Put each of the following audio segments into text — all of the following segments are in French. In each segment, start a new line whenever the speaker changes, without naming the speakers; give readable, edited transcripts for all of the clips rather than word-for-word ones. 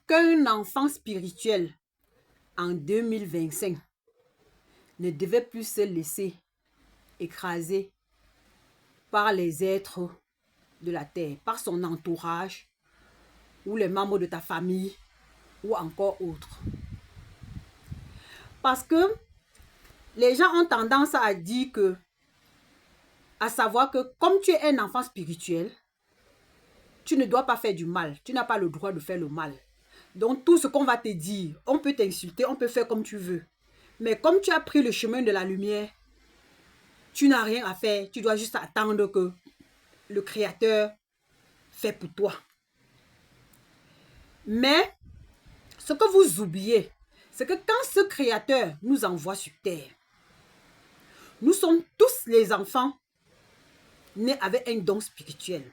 qu'un enfant spirituel en 2025 ne devait plus se laisser écraser par les êtres de la terre, par son entourage ou les membres de ta famille ou encore autres. Parce que les gens ont tendance à dire que, à savoir que comme tu es un enfant spirituel, tu ne dois pas faire du mal. Tu n'as pas le droit de faire le mal. Donc tout ce qu'on va te dire, on peut t'insulter, on peut faire comme tu veux. Mais comme tu as pris le chemin de la lumière, tu n'as rien à faire. Tu dois juste attendre que le Créateur fait pour toi. Mais ce que vous oubliez, c'est que quand ce Créateur nous envoie sur terre, nous sommes tous les enfants nés avec un don spirituel.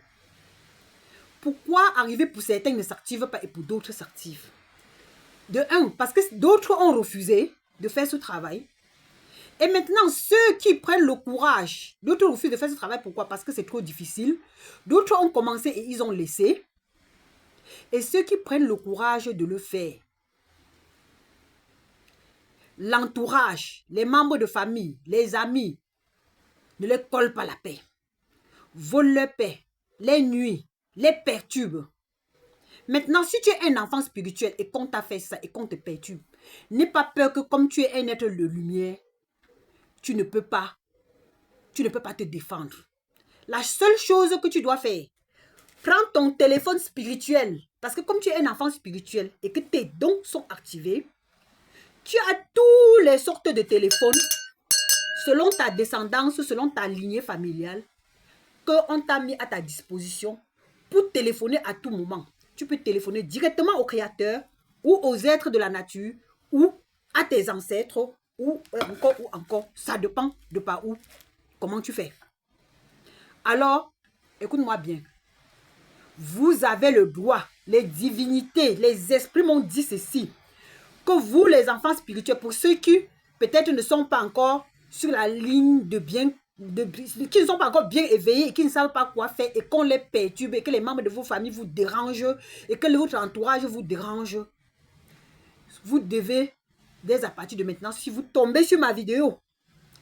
Pourquoi arriver pour certains ne s'activent pas et pour d'autres s'activent? De un, parce que d'autres ont refusé de faire ce travail. Et maintenant, ceux qui prennent le courage, d'autres refusent de faire ce travail. Pourquoi? Parce que c'est trop difficile. D'autres ont commencé et ils ont laissé. Et ceux qui prennent le courage de le faire, l'entourage, les membres de famille, les amis, ne les collent pas la paix, volent leur paix, les nuit, les perturbent. Maintenant, si tu es un enfant spirituel et qu'on t'a fait ça et qu'on te perturbe, n'aie pas peur que comme tu es un être de lumière, tu ne peux pas te défendre. La seule chose que tu dois faire, prends ton téléphone spirituel, parce que comme tu es un enfant spirituel et que tes dons sont activés, tu as toutes les sortes de téléphones selon ta descendance, selon ta lignée familiale, qu'on t'a mis à ta disposition pour téléphoner à tout moment. Tu peux téléphoner directement au Créateur ou aux êtres de la nature ou à tes ancêtres ou encore. Ça dépend de par où, comment tu fais. Alors, écoute-moi bien. Vous avez le droit, les divinités, les esprits m'ont dit ceci, que vous, les enfants spirituels, pour ceux qui peut-être ne sont pas encore sur la ligne de bien, qui ne sont pas encore bien éveillés et qui ne savent pas quoi faire et qu'on les perturbe et que les membres de vos familles vous dérangent et que votre entourage vous dérange, vous devez, dès à partir de maintenant, si vous tombez sur ma vidéo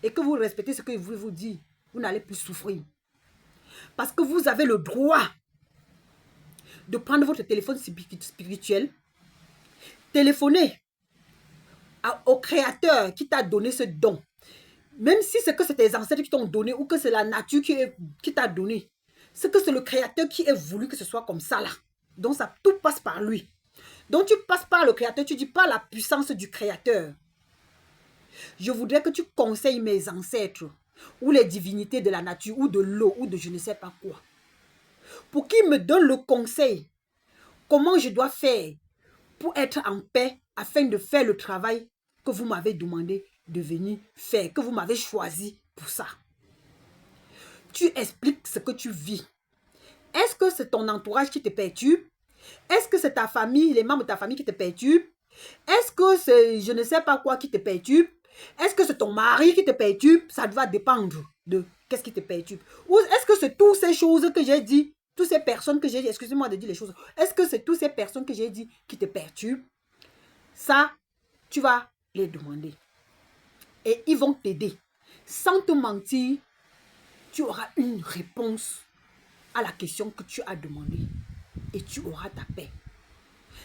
et que vous respectez ce que je vous dis, vous n'allez plus souffrir. Parce que vous avez le droit de prendre votre téléphone spirituel, téléphoner au Créateur qui t'a donné ce don. Même si c'est que c'est tes ancêtres qui t'ont donné ou que c'est la nature qui t'a donné. C'est que c'est le Créateur qui a voulu que ce soit comme ça là. Donc ça, tout passe par lui. Donc tu passes par le Créateur, tu dis par la puissance du Créateur. Je voudrais que tu conseilles mes ancêtres ou les divinités de la nature ou de l'eau ou de je ne sais pas quoi. Pour qu'ils me donnent le conseil. Comment je dois faire pour être en paix afin de faire le travail que vous m'avez demandé de venir faire, que vous m'avez choisi pour ça. Tu expliques ce que tu vis. Est-ce que c'est ton entourage qui te perturbe? Est-ce que c'est ta famille, les membres de ta famille qui te perturbent? Est-ce que c'est je ne sais pas quoi qui te perturbe? Est-ce que c'est ton mari qui te perturbe? Ça va dépendre de qu'est-ce qui te perturbe. Ou est-ce que c'est toutes ces choses que j'ai dit, toutes ces personnes que j'ai dit, excusez-moi de dire les choses, est-ce que c'est toutes ces personnes que j'ai dit qui te perturbent? Ça, tu vas les demander. Et ils vont t'aider. Sans te mentir, tu auras une réponse à la question que tu as demandée. Et tu auras ta paix.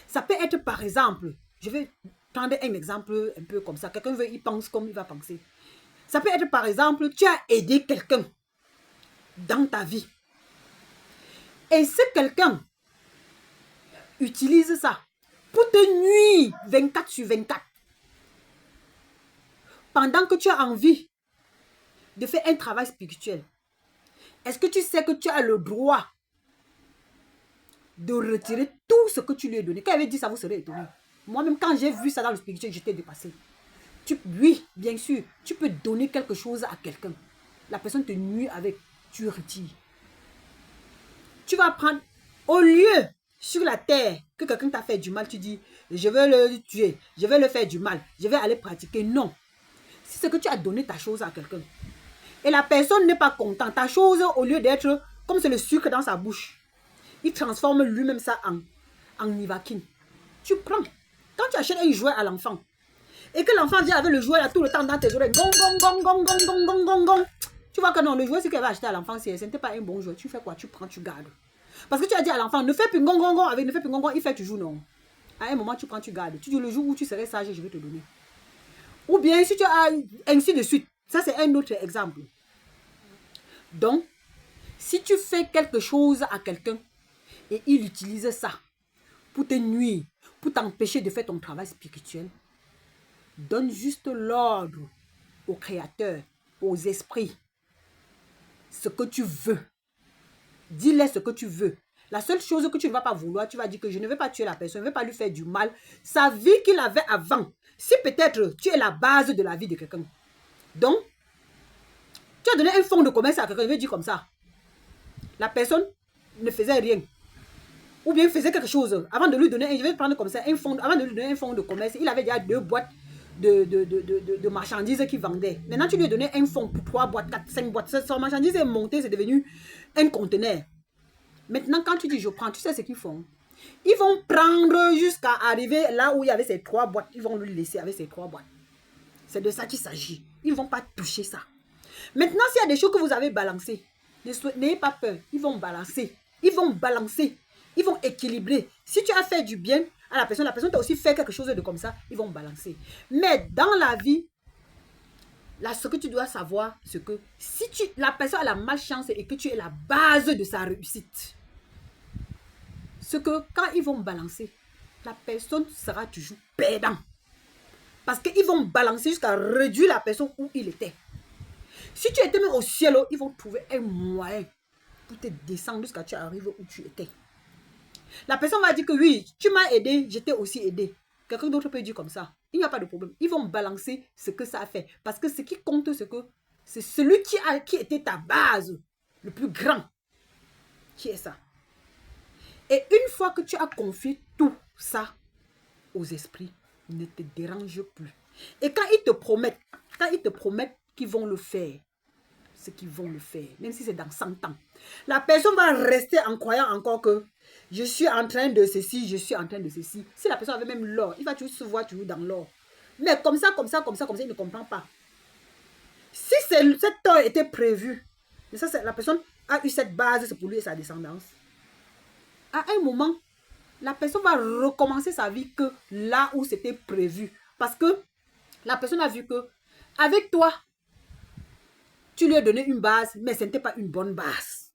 Ça peut être par exemple, je vais prendre un exemple un peu comme ça. Quelqu'un veut, il pense comme il va penser. Ça peut être par exemple, tu as aidé quelqu'un dans ta vie. Et ce quelqu'un utilise ça pour te nuire 24 sur 24. Pendant que tu as envie de faire un travail spirituel, est-ce que tu sais que tu as le droit de retirer tout ce que tu lui as donné? Quand il avait dit ça, vous serez étonné. Moi-même, quand j'ai vu ça dans le spirituel, j'étais dépassée. Oui, bien sûr, tu peux donner quelque chose à quelqu'un. La personne te nuit avec, tu retires. Tu vas prendre, au lieu sur la terre que quelqu'un t'a fait du mal, tu dis, je vais le tuer, je vais le faire du mal, je vais aller pratiquer. Non. Si c'est que tu as donné ta chose à quelqu'un, et la personne n'est pas contente, ta chose, au lieu d'être comme c'est le sucre dans sa bouche, il transforme lui-même ça en nivaquine. tu prends. Quand tu achètes un jouet à l'enfant, et que l'enfant vient avec le jouet là tout le temps dans tes oreilles, gong, gong, gong, gong, gong, gong, gong, gong, gong. Tu vois que non, le jouet, ce qu'elle va acheter à l'enfant, ce n'était pas un bon jouet. Tu fais quoi? Tu prends, tu gardes. Parce que tu as dit à l'enfant, ne fais plus gong, gong, gong, avec ne fais plus gong, gong, il fait toujours non. À un moment, tu prends, tu gardes. Tu dis, le jour où tu serais sage, je vais te donner. Ou bien, si tu as ainsi de suite. Ça, c'est un autre exemple. Donc, si tu fais quelque chose à quelqu'un et il utilise ça pour te nuire, pour t'empêcher de faire ton travail spirituel, donne juste l'ordre au Créateur, aux esprits, ce que tu veux. Dis-les ce que tu veux. La seule chose que tu ne vas pas vouloir, tu vas dire que je ne vais pas tuer la personne, je ne vais pas lui faire du mal. Sa vie qu'il avait avant, si peut-être tu es la base de la vie de quelqu'un. Donc, tu as donné un fonds de commerce à quelqu'un, je vais dire comme ça. La personne ne faisait rien. Ou bien faisait quelque chose. Avant de lui donner, je vais prendre comme ça, un fonds, avant de lui donner un fonds de commerce, il avait déjà 2 boîtes de marchandises qu'il vendait. Maintenant, tu lui as donné un fonds pour 3 boîtes, 4, 5 boîtes. Son marchandise est montée, c'est devenu un conteneur. Maintenant, quand tu dis je prends, tu sais ce qu'ils font. Ils vont prendre jusqu'à arriver là où il y avait ces 3 boîtes. Ils vont lui laisser avec ces 3 boîtes. C'est de ça qu'il s'agit. Ils ne vont pas toucher ça. Maintenant, s'il y a des choses que vous avez balancées, n'ayez pas peur. Ils vont balancer. Ils vont balancer. Ils vont équilibrer. Si tu as fait du bien à la personne t'a aussi fait quelque chose de comme ça, ils vont balancer. Mais dans la vie, là, ce que tu dois savoir, c'est que si la personne a la malchance et que tu es la base de sa réussite, c'est que quand ils vont balancer, la personne sera toujours perdant. Parce qu'ils vont balancer jusqu'à réduire la personne où il était. Si tu étais même au ciel, ils vont trouver un moyen pour te descendre jusqu'à ce que tu arrives où tu étais. La personne va dire que oui, tu m'as aidé, je t'ai aussi aidé. Quelqu'un d'autre peut dire comme ça. Il n'y a pas de problème. Ils vont balancer ce que ça a fait. Parce que ce qui compte, c'est que c'est celui qui était ta base, le plus grand, qui est ça. Et une fois que tu as confié tout ça aux esprits, ne te dérange plus. Et quand ils te promettent qu'ils vont le faire, ce qu'ils vont le faire, même si c'est dans 100 ans, la personne va rester en croyant encore que je suis en train de ceci, je suis en train de ceci. Si la personne avait même l'or, il va toujours se voir toujours dans l'or. Mais comme ça, il ne comprend pas. Si cette or était prévue, la personne a eu cette base, c'est pour lui et sa descendance. À un moment, la personne va recommencer sa vie que là où c'était prévu. Parce que la personne a vu que avec toi, tu lui as donné une base, mais ce n'était pas une bonne base.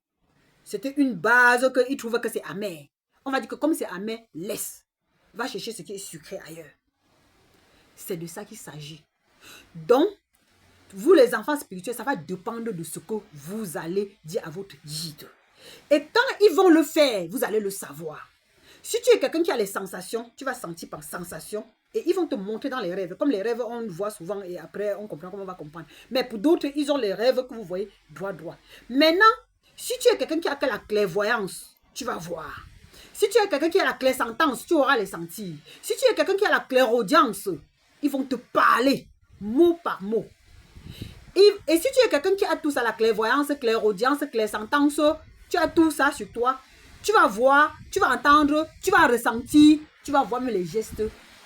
C'était une base qu'il trouve que c'est amer. On va dire que comme c'est amer, laisse. Va chercher ce qui est sucré ailleurs. C'est de ça qu'il s'agit. Donc, vous les enfants spirituels, ça va dépendre de ce que vous allez dire à votre guide. Et quand ils vont le faire, vous allez le savoir. Si tu es quelqu'un qui a les sensations, tu vas sentir par sensation. Et ils vont te montrer dans les rêves. Comme les rêves, on voit souvent et après, on comprend comment on va comprendre. Mais pour d'autres, ils ont les rêves que vous voyez droit. Maintenant, si tu es quelqu'un qui a la clairvoyance, tu vas voir. Si tu es quelqu'un qui a la clairsentence, tu auras les sentir. Si tu es quelqu'un qui a la clairaudience, ils vont te parler mot par mot. Et si tu es quelqu'un qui a tout ça, la clairvoyance, clairaudience, clairsentence, tu as tout ça sur toi, tu vas voir, tu vas entendre, tu vas ressentir, tu vas voir même les gestes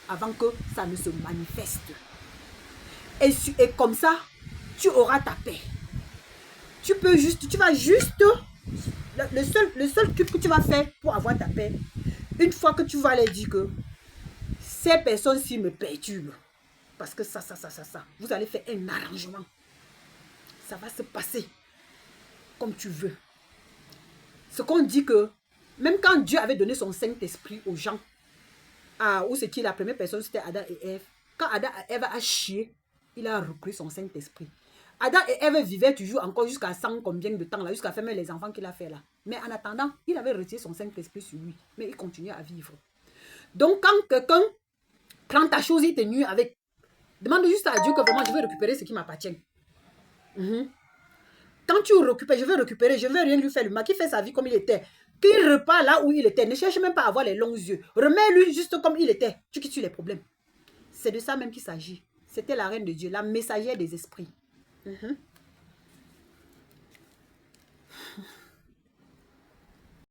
avant que ça ne se manifeste. Et comme ça, tu auras ta paix. Tu vas juste, le seul truc que tu vas faire pour avoir ta paix, une fois que tu vas leur dire que ces personnes-ci me perturbent, parce que ça, vous allez faire un arrangement. Ça va se passer comme tu veux. Ce qu'on dit que, même quand Dieu avait donné son Saint-Esprit aux gens, où c'est qui la première personne, c'était Adam et Ève. Quand Adam et Ève a chié, il a repris son Saint-Esprit. Adam et Ève vivaient toujours encore jusqu'à 100 combien de temps là, jusqu'à faire les enfants qu'il a fait là. Mais en attendant, il avait retiré son Saint-Esprit sur lui. Mais il continuait à vivre. Donc quand quelqu'un prend ta chose, il te nuit avec, demande juste à Dieu que vraiment je veux récupérer ce qui m'appartient. Quand tu récupères, je veux récupérer, je ne veux rien lui faire. Le mal qui fait sa vie comme il était. Qu'il repart là où il était. Ne cherche même pas à avoir les longs yeux. Remets-lui juste comme il était. Tu quittes les problèmes. C'est de ça même qu'il s'agit. C'était la reine de Dieu, la messagère des esprits.